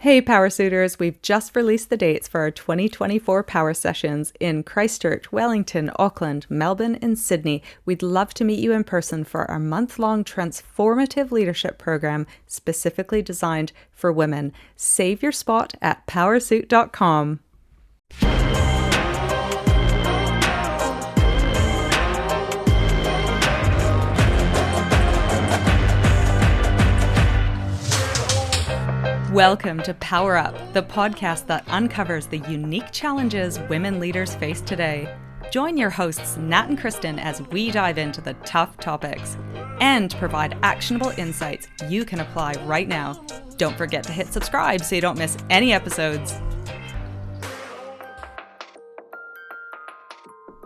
Hey Power Suiters, we've just released the dates for our 2024 Power Sessions in Christchurch, Wellington, Auckland, Melbourne and Sydney. We'd love to meet you in person for our month-long transformative leadership program specifically designed for women. Save your spot at powersuit.com. Welcome to Power Up, the podcast that uncovers the unique challenges women leaders face today. Join your hosts Nat and Kristen as we dive into the tough topics and provide actionable insights you can apply right now. Don't forget to hit subscribe so you don't miss any episodes.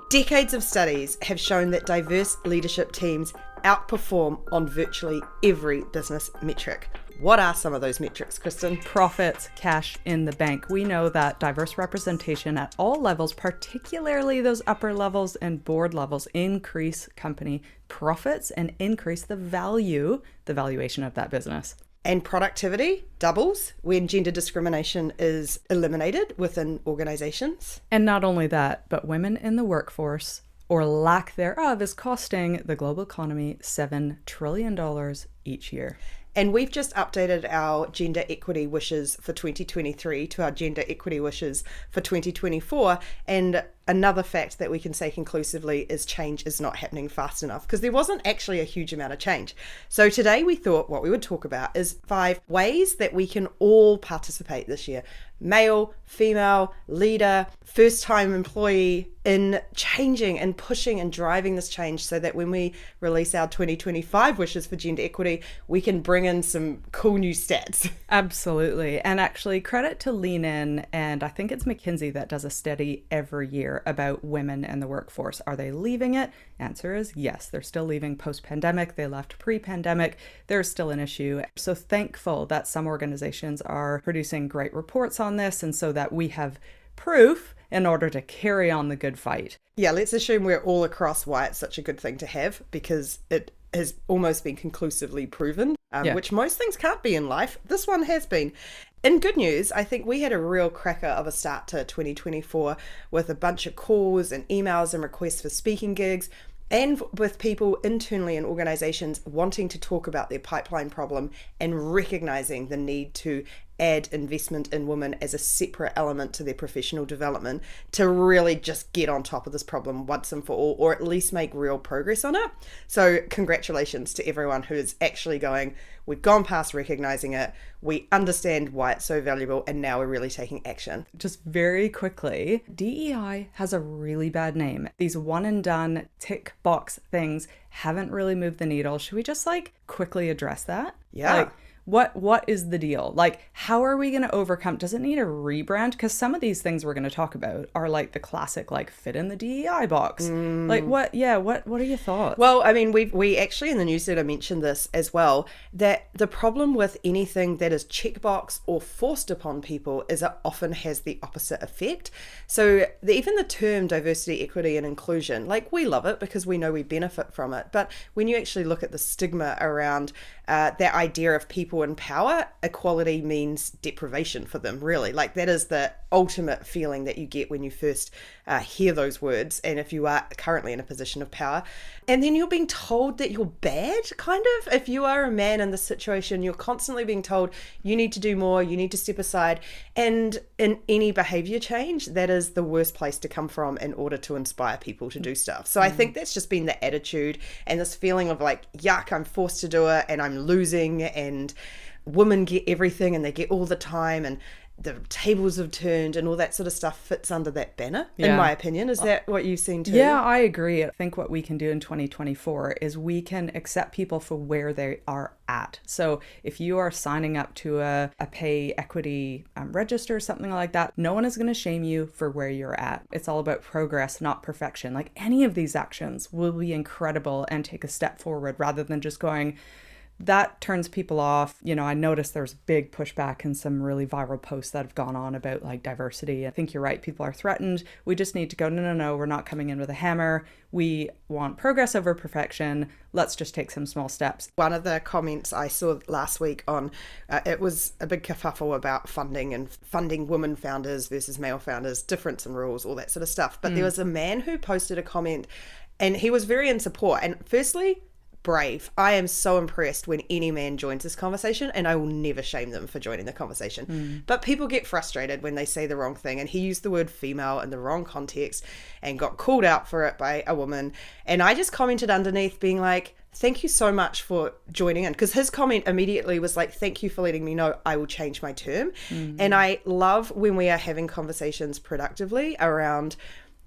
Decades of studies have shown that diverse leadership teams outperform on virtually every business metric. What are some of those metrics, Kristen? Profits, cash in the bank. We know that diverse representation at all levels, particularly those upper levels and board levels, increase company profits and increase the valuation of that business. And productivity doubles when gender discrimination is eliminated within organizations. And not only that, but women in the workforce, or lack thereof, is costing the global economy $7 trillion each year. And we've just updated our gender equity wishes for 2023 to our gender equity wishes for 2024. And another fact that we can say conclusively is change is not happening fast enough, because there wasn't actually a huge amount of change. So today we thought what we would talk about is 5 ways that we can all participate this year. Male, female, leader, first-time employee, in changing and pushing and driving this change so that when we release our 2025 wishes for gender equity, we can bring in some cool new stats. Absolutely. And actually credit to Lean In, and I think it's McKinsey that does a study every year about women in the workforce. Are they leaving it? Answer is yes. They're still leaving post-pandemic. They left pre-pandemic. There's still an issue. So thankful that some organizations are producing great reports on this, and so that we have proof in order to carry on the good fight. Yeah, let's assume we're all across why it's such a good thing to have, because it has almost been conclusively proven, which most things can't be in life. This one has been. In good news, I think we had a real cracker of a start to 2024 with a bunch of calls and emails and requests for speaking gigs, and with people internally in organizations wanting to talk about their pipeline problem and recognizing the need to add investment in women as a separate element to their professional development to really just get on top of this problem once and for all, or at least make real progress on it. So congratulations to everyone who is actually going, we've gone past recognizing it, we understand why it's so valuable, and now we're really taking action. Just very quickly, DEI has a really bad name. These one and done tick box things haven't really moved the needle. Should we just quickly address that? Yeah. What is the deal? How are we going to overcome? Does it need a rebrand? Because some of these things we're going to talk about are the classic, fit in the DEI box. What are your thoughts? Well, I mean, we actually in the newsletter mentioned this as well, that the problem with anything that is checkbox or forced upon people is it often has the opposite effect. So even the term diversity, equity and inclusion, we love it because we know we benefit from it. But when you actually look at the stigma around that idea of people in power, equality means deprivation for them, really. That is the ultimate feeling that you get when you first hear those words, and if you are currently in a position of power. And then you're being told that you're bad, kind of. If you are a man in this situation, you're constantly being told you need to do more, you need to step aside. And in any behavior change, that is the worst place to come from in order to inspire people to do stuff. So I think that's just been the attitude and this feeling of yuck, I'm forced to do it and I'm losing, and women get everything and they get all the time, and the tables have turned and all that sort of stuff fits under that banner, in my opinion. Is that what you've seen too? Yeah, I agree. I think what we can do in 2024 is we can accept people for where they are at. So if you are signing up to a pay equity register, something like that, no one is going to shame you for where you're at. It's all about progress, not perfection. Any of these actions will be incredible and take a step forward rather than just going, that turns people off. You know, I noticed there's big pushback in some really viral posts that have gone on about like diversity. I think you're right. People are threatened. We just need to go, no, we're not coming in with a hammer. We want progress over perfection. Let's just take some small steps. One of the comments I saw last week on, it was a big kerfuffle about funding and funding women founders versus male founders, difference in rules, all that sort of stuff. But there was a man who posted a comment and he was very in support. And firstly, brave. I am so impressed when any man joins this conversation, and I will never shame them for joining the conversation. But people get frustrated when they say the wrong thing, and he used the word female in the wrong context and got called out for it by a woman. And I just commented underneath being like, thank you so much for joining in, because his comment immediately was like, thank you for letting me know, I will change my term. And I love when we are having conversations productively around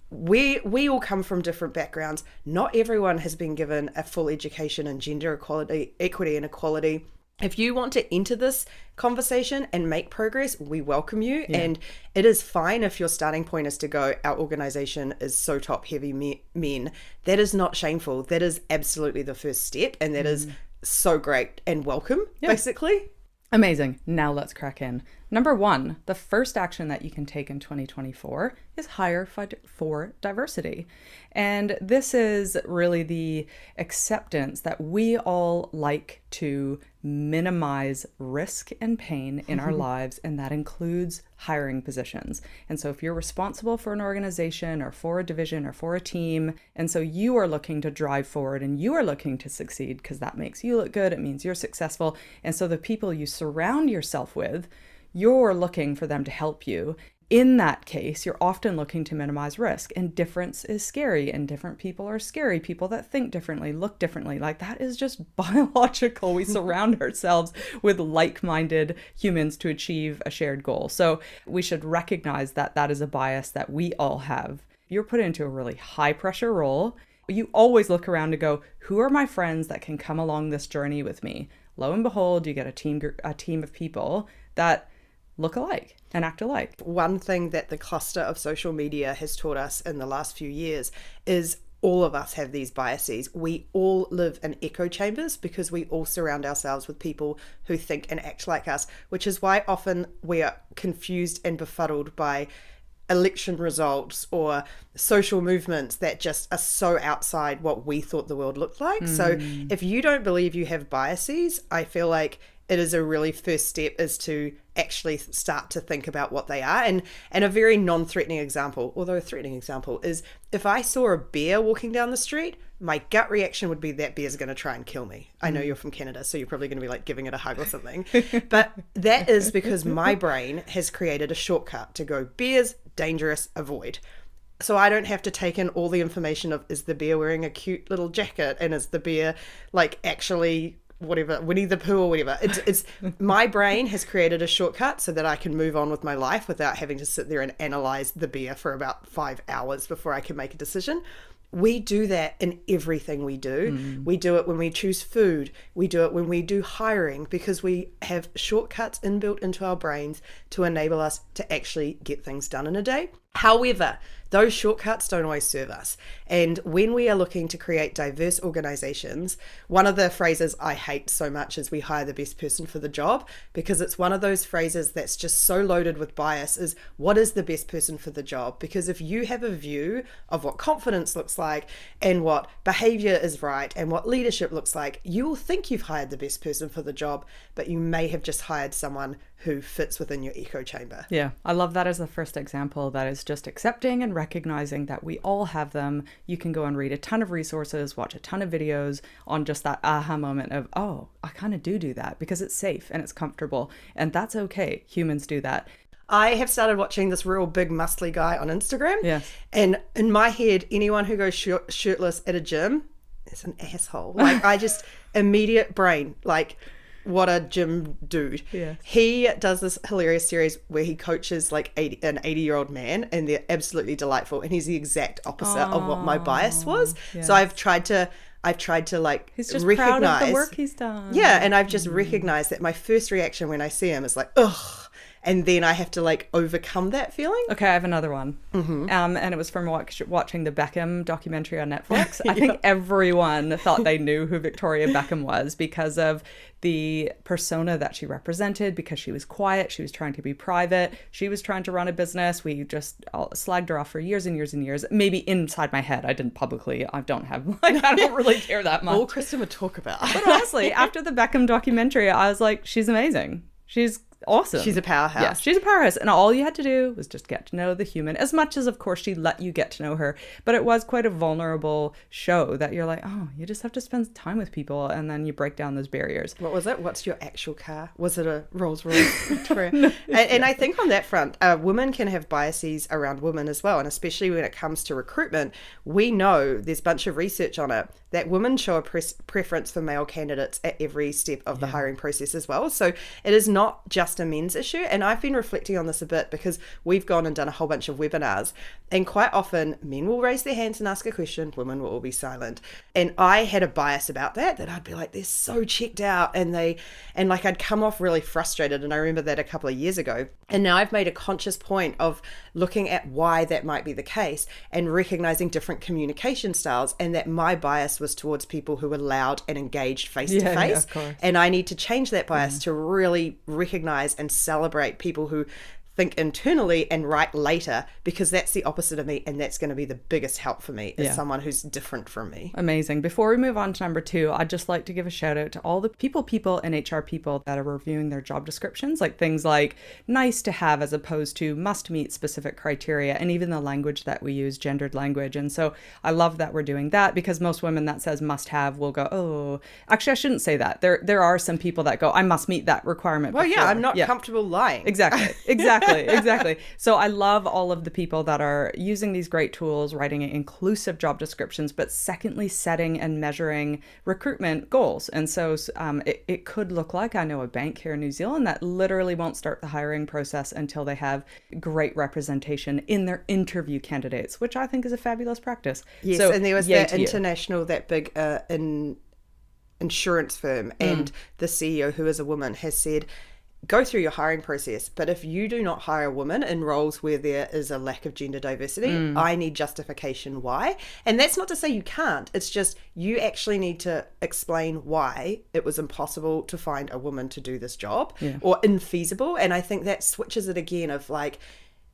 we all come from different backgrounds. Not everyone has been given a full education in gender equality, equity and equality. If you want to enter this conversation and make progress, we welcome you. Yeah. And it is fine if your starting point is to go, our organization is so top heavy men. That is not shameful. That is absolutely the first step. And that is so great and welcome, basically. Amazing. Now let's crack in. Number 1, the first action that you can take in 2024 is hire for diversity. And this is really the acceptance that we all like to minimize risk and pain in our lives, and that includes hiring positions. And so if you're responsible for an organization or for a division or for a team, and so you are looking to drive forward and you are looking to succeed because that makes you look good, it means you're successful. And so the people you surround yourself with, you're looking for them to help you. In that case, you're often looking to minimize risk, and difference is scary, and different people are scary. People that think differently, look differently, like that is just biological. We surround ourselves with like-minded humans to achieve a shared goal. So we should recognize that that is a bias that we all have. You're put into a really high pressure role. You always look around to go, who are my friends that can come along this journey with me? Lo and behold, you get a team of people that look alike and act alike. One thing that the cluster of social media has taught us in the last few years is all of us have these biases. We all live in echo chambers because we all surround ourselves with people who think and act like us, which is why often we are confused and befuddled by election results or social movements that just are so outside what we thought the world looked like. So if you don't believe you have biases, I feel like it is a really first step is to actually start to think about what they are. And a very non-threatening example, although a threatening example, is if I saw a bear walking down the street, my gut reaction would be that bear's going to try and kill me. I know you're from Canada, so you're probably going to be like giving it a hug or something. But that is because my brain has created a shortcut to go bears, dangerous, avoid. So I don't have to take in all the information of, is the bear wearing a cute little jacket? And is the bear like actually whatever, Winnie the Pooh or whatever. It's my brain has created a shortcut so that I can move on with my life without having to sit there and analyze the bear for about 5 hours before I can make a decision. We do that in everything we do. We do it when we choose food. We do it when we do hiring, because we have shortcuts inbuilt into our brains to enable us to actually get things done in a day. However, those shortcuts don't always serve us. And when we are looking to create diverse organizations, one of the phrases I hate so much is we hire the best person for the job, because it's one of those phrases that's just so loaded with bias is, what is the best person for the job? Because if you have a view of what confidence looks like and what behavior is right and what leadership looks like, you will think you've hired the best person for the job, but you may have just hired someone who fits within your echo chamber. Yeah, I love that as the first example. That is just accepting and recognizing that we all have them. You can go and read a ton of resources, watch a ton of videos on just that aha moment of, oh, I kind of do that because it's safe and it's comfortable. And that's okay. Humans do that. I have started watching this real big muscly guy on Instagram. Yeah. And in my head, anyone who goes shirtless at a gym is an asshole. Like I just immediate brain, like, what a gym dude. Yeah. He does this hilarious series where he coaches like an 80-year-old man, and they're absolutely delightful. And he's the exact opposite of what my bias was. Yes. So I've tried to like he's just recognize proud of the work he's done. Yeah, and I've just recognized that my first reaction when I see him is like, ugh. and then I have to like overcome that feeling. Okay, I have another one. And it was from watching the Beckham documentary on Netflix. I think everyone thought they knew who Victoria Beckham was because of the persona that she represented, because she was quiet, she was trying to be private, she was trying to run a business. We just slagged her off for years and years and years. Maybe inside my head, I didn't publicly. I don't really care that much. All Kristen would talk about. But honestly, after the Beckham documentary, I was like, she's amazing. She's awesome. She's a powerhouse. Yeah, she's a powerhouse. And all you had to do was just get to know the human, as much as, of course, she let you get to know her. But it was quite a vulnerable show that you're like, oh, you just have to spend time with people, and then you break down those barriers. What was it? What's your actual car? Was it a Rolls Royce Victoria? No. And I think on that front, women can have biases around women as well. And especially when it comes to recruitment, we know there's a bunch of research on it that women show a preference for male candidates at every step of the hiring process as well. So it is not just a men's issue. And I've been reflecting on this a bit because we've gone and done a whole bunch of webinars, and quite often men will raise their hands and ask a question, women will all be silent. And I had a bias about that I'd be like, they're so checked out, and like I'd come off really frustrated. And I remember that a couple of years ago. And now I've made a conscious point of looking at why that might be the case and recognizing different communication styles, and that my bias was towards people who were loud and engaged face to face. And I need to change that bias to really recognize and celebrate people who think internally and write later, because that's the opposite of me, and that's going to be the biggest help for me as someone who's different from me. Amazing. Before we move on to number 2, I'd just like to give a shout out to all the people and HR people that are reviewing their job descriptions, like things like nice to have as opposed to must meet specific criteria, and even the language that we use, gendered language. And so I love that we're doing that, because most women that says must have will go, oh, actually I shouldn't say that. There are some people that go, I must meet that requirement. Well, before. I'm not comfortable lying. Exactly. So I love all of the people that are using these great tools, writing inclusive job descriptions, but secondly, setting and measuring recruitment goals. And so it could look like, I know a bank here in New Zealand that literally won't start the hiring process until they have great representation in their interview candidates, which I think is a fabulous practice. Yes, so, and there was that international, that big insurance firm, and the CEO, who is a woman, has said, go through your hiring process, but if you do not hire women in roles where there is a lack of gender diversity, I need justification why. And that's not to say you can't, it's just you actually need to explain why it was impossible to find a woman to do this job, or infeasible. And I think that switches it again of like,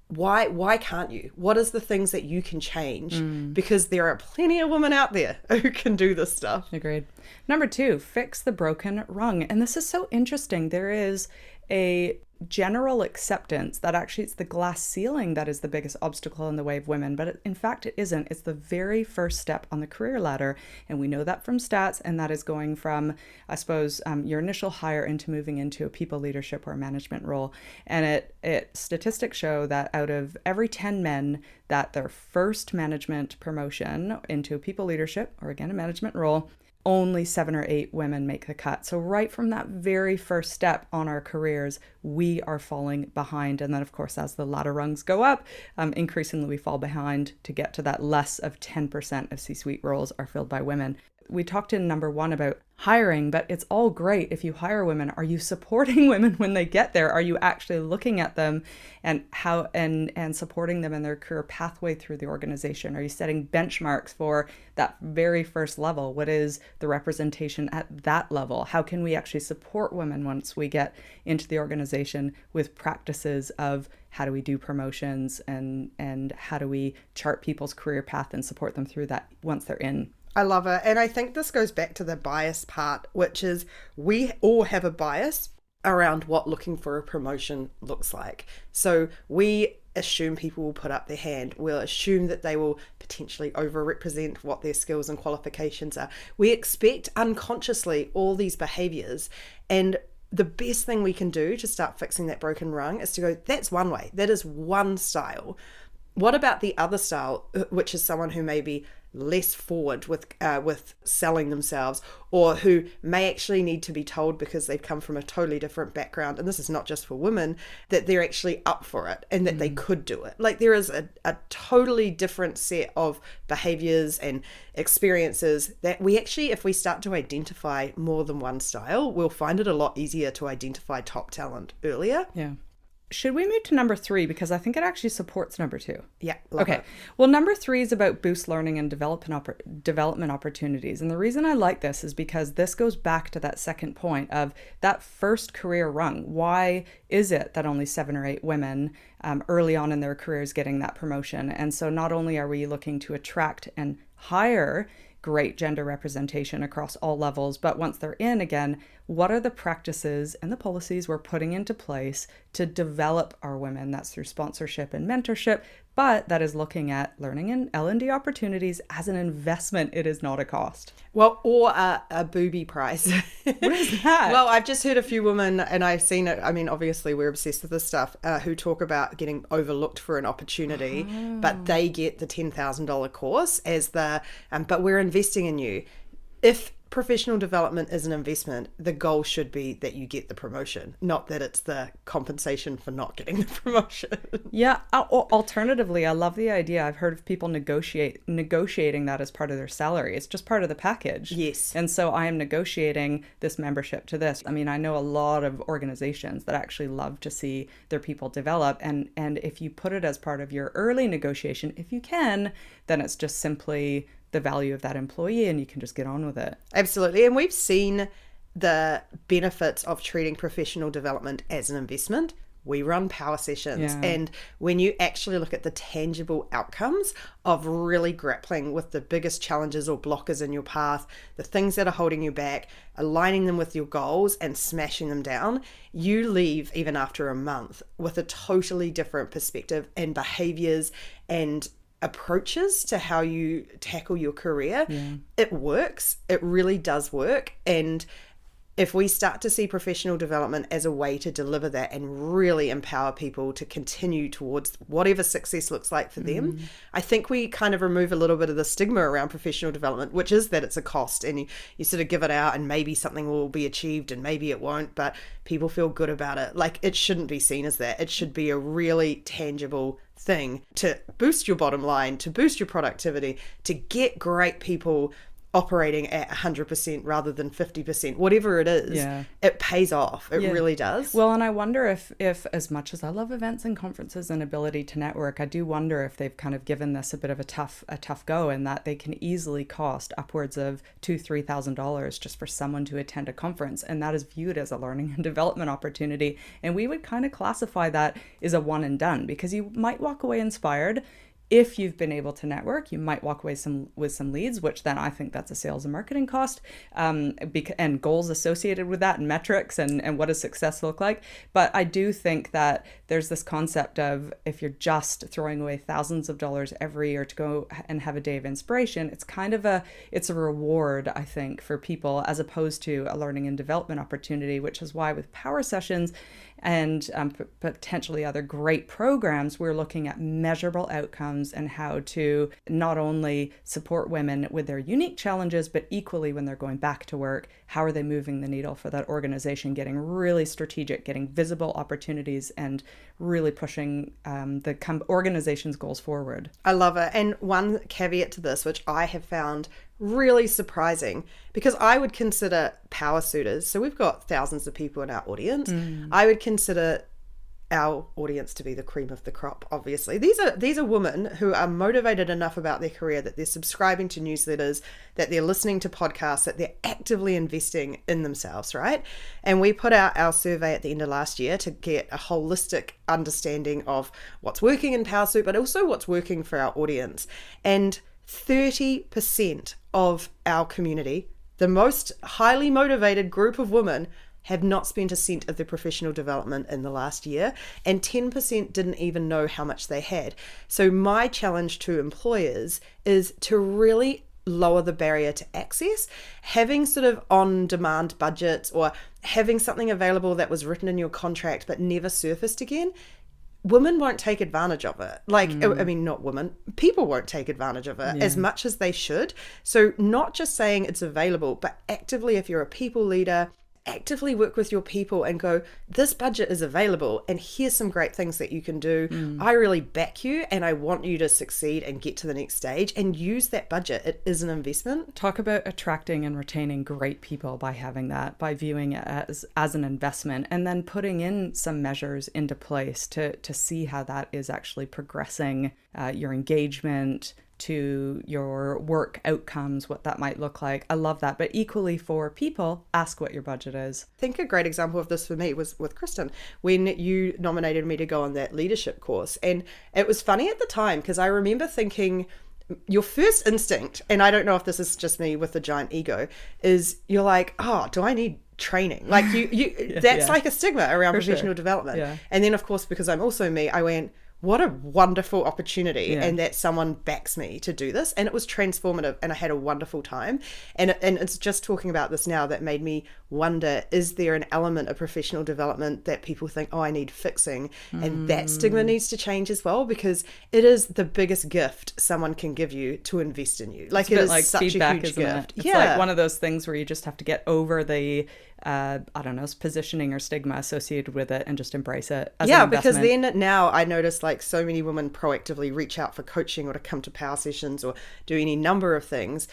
why can't you? What is the things that you can change? Because there are plenty of women out there who can do this stuff. Agreed. Number 2, fix the broken rung. And this is so interesting. There is a general acceptance that actually it's the glass ceiling that is the biggest obstacle in the way of women, but in fact it isn't. It's the very first step on the career ladder, and we know that from stats, and that is going from, I suppose, your initial hire into moving into a people leadership or a management role. And statistics show that out of every 10 men, that their first management promotion into a people leadership, or again a management role, only 7 or 8 women make the cut. So right from that very first step on our careers, we are falling behind. And then, of course, as the ladder rungs go up, increasingly we fall behind to get to that less of 10% of C-suite roles are filled by women. We talked in number 1 about hiring, but it's all great if you hire women. Are you supporting women when they get there? Are you actually looking at them and how and supporting them in their career pathway through the organization? Are you setting benchmarks for that very first level? What is the representation at that level? How can we actually support women once we get into the organization with practices of how do we do promotions and how do we chart people's career path and support them through that once they're in? I love it. And I think this goes back to the bias part, which is we all have a bias around what looking for a promotion looks like. So we assume people will put up their hand. We'll assume that they will potentially overrepresent what their skills and qualifications are. We expect unconsciously all these behaviors, and the best thing we can do to start fixing that broken rung is to go, that's one way. That is one style. What about the other style, which is someone who may be less forward with selling themselves, or who may actually need to be told because they've come from a totally different background, and this is not just for women, that they're actually up for it and that they could do it. Like there is a totally different set of behaviors and experiences that we actually, if we start to identify more than one style, we'll find it a lot easier to identify top talent earlier. Yeah. should we move to number 3? Because I think it actually supports number 2. Yeah. Okay. It. Well, number 3 is about boost learning and development opportunities. And the reason I like this is because this goes back to that second point of that first career rung. Why is it that only 7 or 8 women early on in their careers getting that promotion? And so not only are we looking to attract and hire great gender representation across all levels, but once they're in, again, what are the practices and the policies we're putting into place to develop our women? That's through sponsorship and mentorship, but that is looking at learning and L&D opportunities as an investment. It is not a cost. Well, or a booby price. What is that? Well, I've just heard a few women, and I've seen it, I mean, obviously we're obsessed with this stuff, who talk about getting overlooked for an opportunity, but they get the $10,000 course as but we're investing in you. If professional development is an investment, the goal should be that you get the promotion, not that it's the compensation for not getting the promotion. Yeah. Alternatively, I love the idea. I've heard of people negotiating that as part of their salary. It's just part of the package. Yes. And so I am negotiating this membership to this. I mean, I know a lot of organizations that actually love to see their people develop. And if you put it as part of your early negotiation, if you can, then it's just simply the value of that employee and you can just get on with it. Absolutely. And we've seen the benefits of treating professional development as an investment. We run power sessions. Yeah. And when you actually look at the tangible outcomes of really grappling with the biggest challenges or blockers in your path, the things that are holding you back, aligning them with your goals and smashing them down, you leave even after a month with a totally different perspective and behaviors and approaches to how you tackle your career. Yeah. It works. It really does work. And if we start to see professional development as a way to deliver that and really empower people to continue towards whatever success looks like for them, I think we kind of remove a little bit of the stigma around professional development, which is that it's a cost and you sort of give it out and maybe something will be achieved and maybe it won't, but people feel good about it. Like, it shouldn't be seen as that. It should be a really tangible thing to boost your bottom line, to boost your productivity, to get great people operating at 100% rather than 50%, whatever it is. Yeah. It pays off. It really does. Well, and I wonder if as much as I love events and conferences and ability to network, I do wonder if they've kind of given this a bit of a tough go, in that they can easily cost upwards of $2,000-$3,000 just for someone to attend a conference, and that is viewed as a learning and development opportunity. And we would kind of classify that as a one and done, because you might walk away inspired. If you've been able to network, you might walk away with some leads, which then I think that's a sales and marketing cost, and goals associated with that, and metrics, and what does success look like. But I do think that there's this concept of, if you're just throwing away thousands of dollars every year to go and have a day of inspiration, it's kind of it's a reward, I think, for people, as opposed to a learning and development opportunity, which is why with power sessions and potentially other great programs, we're looking at measurable outcomes and how to not only support women with their unique challenges, but equally when they're going back to work, how are they moving the needle for that organization, getting really strategic, getting visible opportunities, and really pushing the organization's goals forward. I love it. And one caveat to this, which I have found really surprising, because I would consider power suitors, so we've got thousands of people in our audience, I would consider our audience to be the cream of the crop. Obviously, these are women who are motivated enough about their career that they're subscribing to newsletters, that they're listening to podcasts, that they're actively investing in themselves, right? And we put out our survey at the end of last year to get a holistic understanding of what's working in Power Suit, but also what's working for our audience. And 30% of our community, the most highly motivated group of women, have not spent a cent of their professional development in the last year, and 10% didn't even know how much they had. So my challenge to employers is to really lower the barrier to access, having sort of on-demand budgets, or having something available that was written in your contract but never surfaced again. Women won't take advantage of it. I mean, not women, people won't take advantage of it as much as they should. So not just saying it's available, but actively, if you're a people leader, actively work with your people and go, this budget is available and here's some great things that you can do. I really back you and I want you to succeed and get to the next stage, and use that budget. It is an investment. Talk about attracting and retaining great people by having that, by viewing it as an investment, and then putting in some measures into place to see how that is actually progressing your engagement, to your work outcomes, what that might look like. I love that. But equally for people, ask what your budget is. I think a great example of this for me was with Kristen, when you nominated me to go on that leadership course. And it was funny at the time because I remember thinking, your first instinct, and I don't know if this is just me with a giant ego, is you're like, oh, do I need training? Like that's like a stigma around professional development. Yeah. And then of course, because I'm also me, I went, what a wonderful opportunity, and that someone backs me to do this. And it was transformative and I had a wonderful time. And it's just talking about this now that made me wonder, is there an element of professional development that people think, oh, I need fixing? And that stigma needs to change as well, because it is the biggest gift someone can give you to invest in you. Like, it is like such feedback, a huge gift. It's like one of those things where you just have to get over the I don't know, positioning or stigma associated with it and just embrace it as an investment. Because then now I notice like so many women proactively reach out for coaching or to come to power sessions or do any number of things.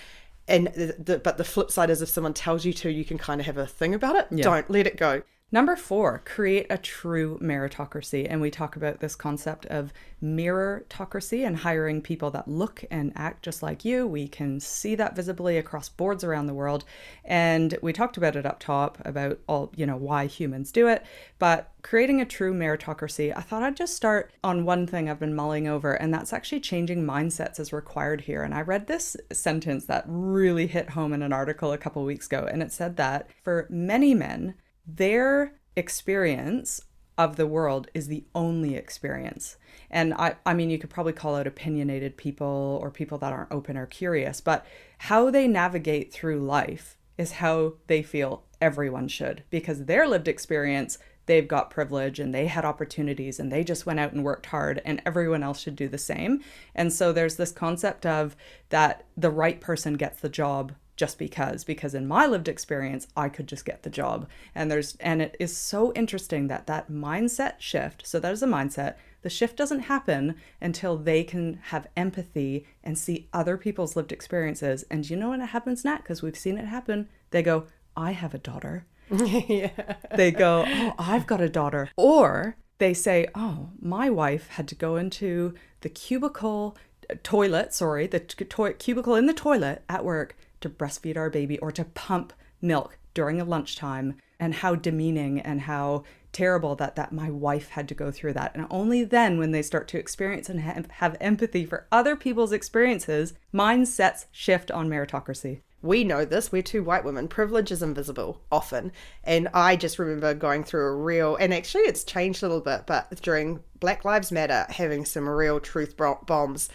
And but the flip side is, if someone tells you to, you can kind of have a thing about it. Don't let it go. Number 4, create a true meritocracy. And we talk about this concept of mirrorocracy and hiring people that look and act just like you. We can see that visibly across boards around the world. And we talked about it up top about all, why humans do it. But creating a true meritocracy, I thought I'd just start on one thing I've been mulling over, and that's actually changing mindsets is required here. And I read this sentence that really hit home in an article a couple of weeks ago. And it said that for many men, their experience of the world is the only experience. And I mean, you could probably call out opinionated people or people that aren't open or curious, but how they navigate through life is how they feel everyone should, because their lived experience, they've got privilege and they had opportunities and they just went out and worked hard, and everyone else should do the same. And so there's this concept of that the right person gets the job just because in my lived experience, I could just get the job. And it is so interesting that mindset shift. So there's a mindset. The shift doesn't happen until they can have empathy and see other people's lived experiences. And you know when it happens, Nat? Because we've seen it happen. They go, I have a daughter. They go, oh, I've got a daughter. Or they say, oh, my wife had to go into the cubicle in the toilet at work to breastfeed our baby or to pump milk during a lunchtime, and how demeaning and how terrible that my wife had to go through that. And only then, when they start to experience and have empathy for other people's experiences, mindsets shift on meritocracy. We know this. We're 2 white women. Privilege is invisible often. And I just remember going through a real, and actually it's changed a little bit, but during Black Lives Matter, having some real truth bombs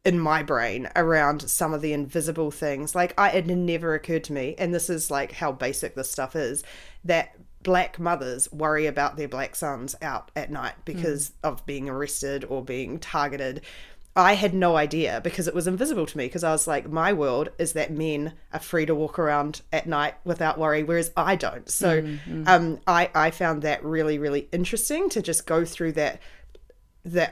in my brain around some of the invisible things. Like, it never occurred to me, and this is like how basic this stuff is, that Black mothers worry about their Black sons out at night because of being arrested or being targeted. I had no idea, because it was invisible to me, because I was like, my world is that men are free to walk around at night without worry, whereas I don't. So I found that really, really interesting to just go through that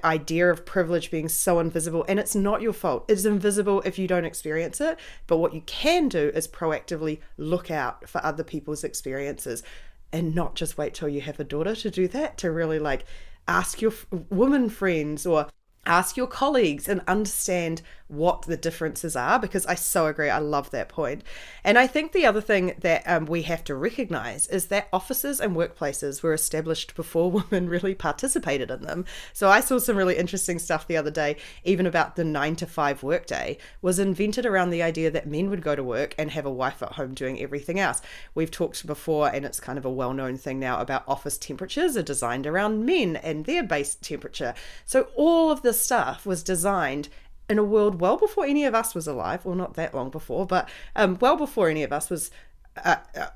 idea of privilege being so invisible. And it's not your fault. It's invisible if you don't experience it. But what you can do is proactively look out for other people's experiences, and not just wait till you have a daughter to do that, to really like ask your woman friends or ask your colleagues and understand what the differences are, because I so agree. I love that point. And I think the other thing that we have to recognize is that offices and workplaces were established before women really participated in them. So I saw some really interesting stuff the other day, even about the 9-to-5 workday was invented around the idea that men would go to work and have a wife at home doing everything else. We've talked before, and it's kind of a well-known thing now, about office temperatures are designed around men and their base temperature. So all of this stuff was designed in a world well before any of us was alive, well, not that long before, but well before any of us was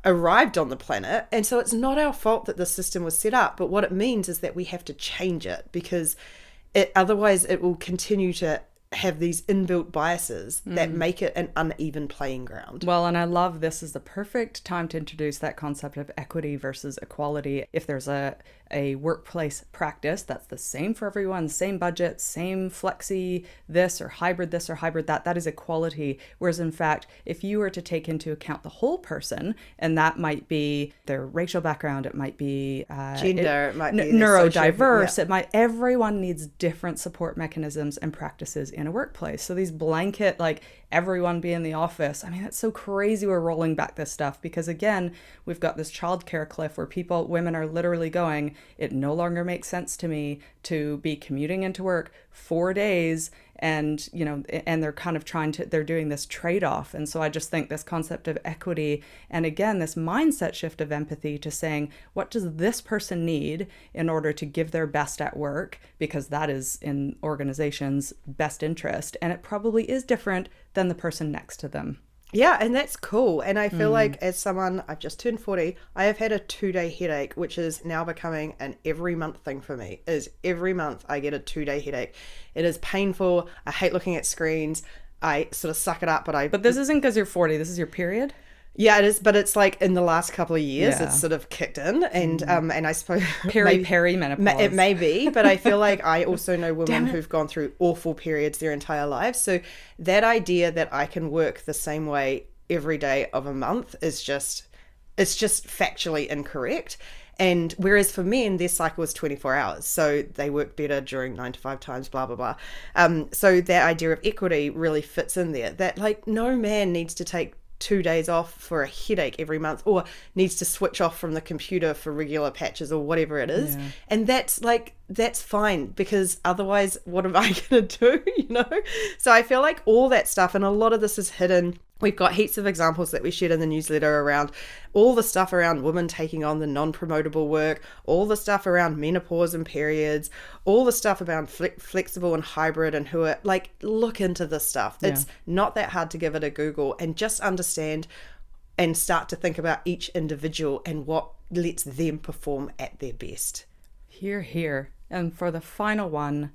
arrived on the planet. And so it's not our fault that the system was set up, but what it means is that we have to change it, because otherwise it will continue to have these inbuilt biases that make it an uneven playing ground. Well, and I love this is the perfect time to introduce that concept of equity versus equality. If there's a workplace practice that's the same for everyone, same budget, same flexi this or hybrid that, that is equality. Whereas in fact, if you were to take into account the whole person, and that might be their racial background, it might be gender, it might be neurodiverse, it might, everyone needs different support mechanisms and practices in a workplace. So these blanket, like everyone be in the office, I mean, that's so crazy we're rolling back this stuff, because again, we've got this childcare cliff where women are literally going, it no longer makes sense to me to be commuting into work 4 days, and and they're kind of they're doing this trade-off. And so I just think this concept of equity, and again this mindset shift of empathy to saying, what does this person need in order to give their best at work, because that is in organizations' best interest, and it probably is different than the person next to them. Yeah, and that's cool. And I feel like as someone, I've just turned 40, I have had a 2-day headache, which is now becoming an every month thing for me. Is every month I get a 2-day headache. It is painful. I hate looking at screens. I sort of suck it up, But this isn't because you're 40. This is your period? Yeah, it is, but it's like in the last couple of years, it's sort of kicked in, and I suppose perimenopause. It may be, but I feel like I also know women who've gone through awful periods their entire lives. So that idea that I can work the same way every day of a month is just factually incorrect. And whereas for men, their cycle is 24 hours. So they work better during 9 to 5 times, blah, blah, blah. So that idea of equity really fits in there, that like no man needs to take 2 days off for a headache every month, or needs to switch off from the computer for regular patches or whatever it is. Yeah. And that's fine, because otherwise what am I going to do, So I feel like all that stuff, and a lot of this is hidden. We've got heaps of examples that we shared in the newsletter around all the stuff around women taking on the non-promotable work, all the stuff around menopause and periods, all the stuff about flexible and hybrid, and who are like, look into this stuff. Yeah. It's not that hard to give it a Google and just understand and start to think about each individual and what lets them perform at their best. Hear, hear. And for the final one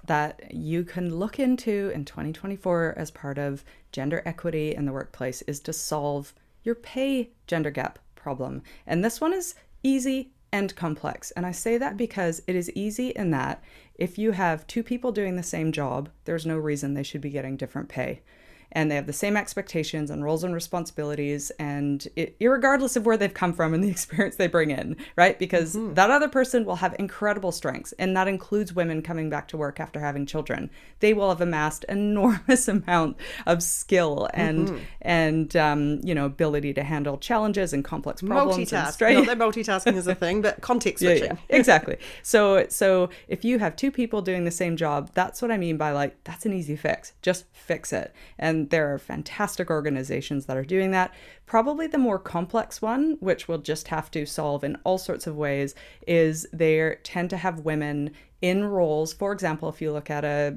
that you can look into in 2024 as part of gender equity in the workplace is to solve your pay gender gap problem. And this one is easy and complex. And I say that because it is easy in that if you have 2 people doing the same job, there's no reason they should be getting different pay. And they have the same expectations and roles and responsibilities, and irregardless of where they've come from and the experience they bring in, right? Because that other person will have incredible strengths, and that includes women coming back to work after having children. They will have amassed enormous amount of skill and ability to handle challenges and complex problems. Multitask. Not that multitasking is a thing, but context switching. Yeah, exactly. So if you have 2 people doing the same job, that's what I mean by like, that's an easy fix. Just fix it. And there are fantastic organizations that are doing that. Probably the more complex one, which we'll just have to solve in all sorts of ways, is they tend to have women in roles. For example, if you look at a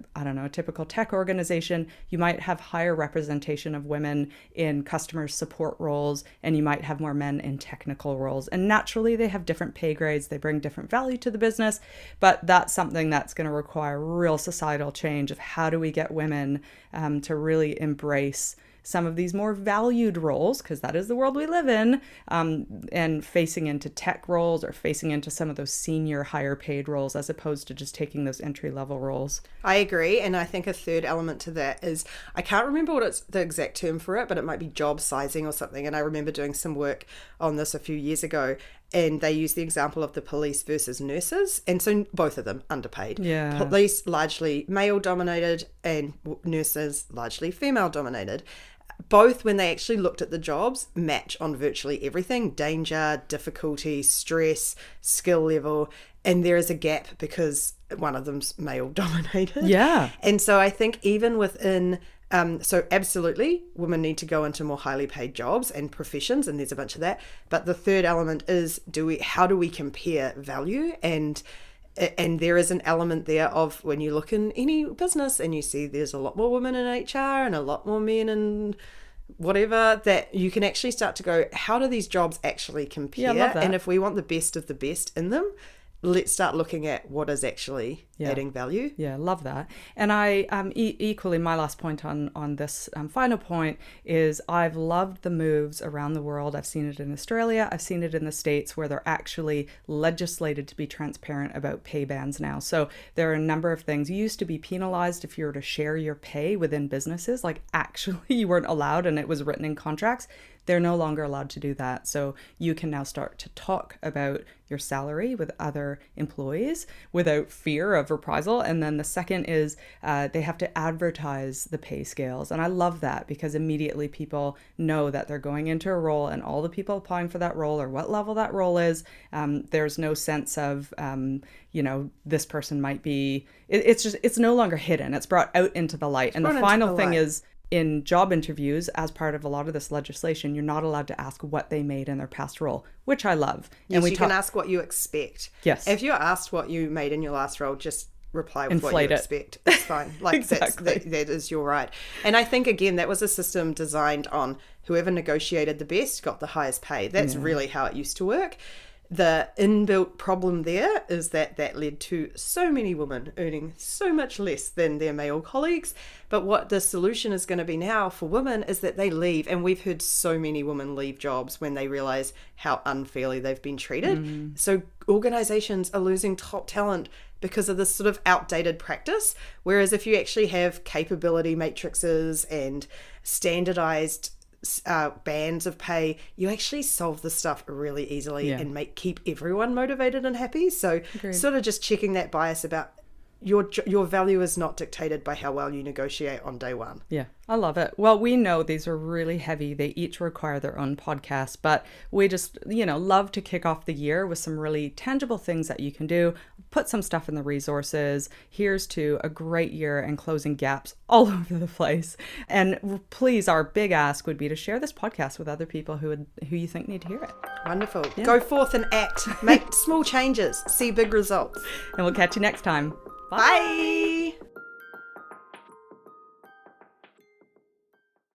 typical tech organization, you might have higher representation of women in customer support roles, and you might have more men in technical roles. And naturally, they have different pay grades. They bring different value to the business, but that's something that's going to require real societal change of how do we get women to really embrace some of these more valued roles, because that is the world we live in, and facing into tech roles or facing into some of those senior, higher paid roles, as opposed to just taking those entry-level roles. I agree. And I think a third element to that is, I can't remember what it's the exact term for it, but it might be job sizing or something. And I remember doing some work on this a few years ago, and they used the example of the police versus nurses. And so both of them underpaid. Yeah. Police largely male dominated and nurses largely female dominated. Both, when they actually looked at the jobs, match on virtually everything: danger, difficulty, stress, skill level. And there is a gap because one of them's male dominated. Yeah. And so I think even within, so absolutely, women need to go into more highly paid jobs and professions, and there's a bunch of that. But the third element is, how do we compare value? And there is an element there of, when you look in any business and you see there's a lot more women in HR and a lot more men in whatever, that you can actually start to go, how do these jobs actually compare? Yeah, I love that. And if we want the best of the best in them, let's start looking at what is actually adding value. Yeah, love that. And I equally, my last point on this final point is I've loved the moves around the world. I've seen it in Australia. I've seen it in the States where they're actually legislated to be transparent about pay bands now. So there are a number of things. You used to be penalized if you were to share your pay within businesses, like actually you weren't allowed, and it was written in contracts. They're no longer allowed to do that. So you can now start to talk about your salary with other employees without fear of reprisal. And then the second is they have to advertise the pay scales. And I love that because immediately people know that they're going into a role, and all the people applying for that role or what level that role is, there's no sense of, this person might be, it's no longer hidden. It's brought out into the light. And the final thing is, in job interviews, as part of a lot of this legislation, you're not allowed to ask what they made in their past role, which I love. Yes, and you can ask what you expect. Yes. If you're asked what you made in your last role, just reply with Inflate what you it. expect. It's fine. Like Exactly. that is your right. And I think, again, that was a system designed on whoever negotiated the best got the highest pay. That's really how it used to work. The inbuilt problem there is that led to so many women earning so much less than their male colleagues. But what the solution is going to be now for women is that they leave. And we've heard so many women leave jobs when they realize how unfairly they've been treated. So organizations are losing top talent because of this sort of outdated practice. Whereas if you actually have capability matrices and standardized bands of pay, you actually solve the stuff really easily and keep everyone motivated and happy. So sort of just checking that bias about your value is not dictated by how well you negotiate on day one. Yeah, I love it. Well, we know these are really heavy. They each require their own podcast, but we just, love to kick off the year with some really tangible things that you can do. Put some stuff in the resources. Here's to a great year and closing gaps all over the place. And please, our big ask would be to share this podcast with other people who you think need to hear it. Wonderful. Yeah. Go forth and act. Make small changes. See big results. And we'll catch you next time. Bye.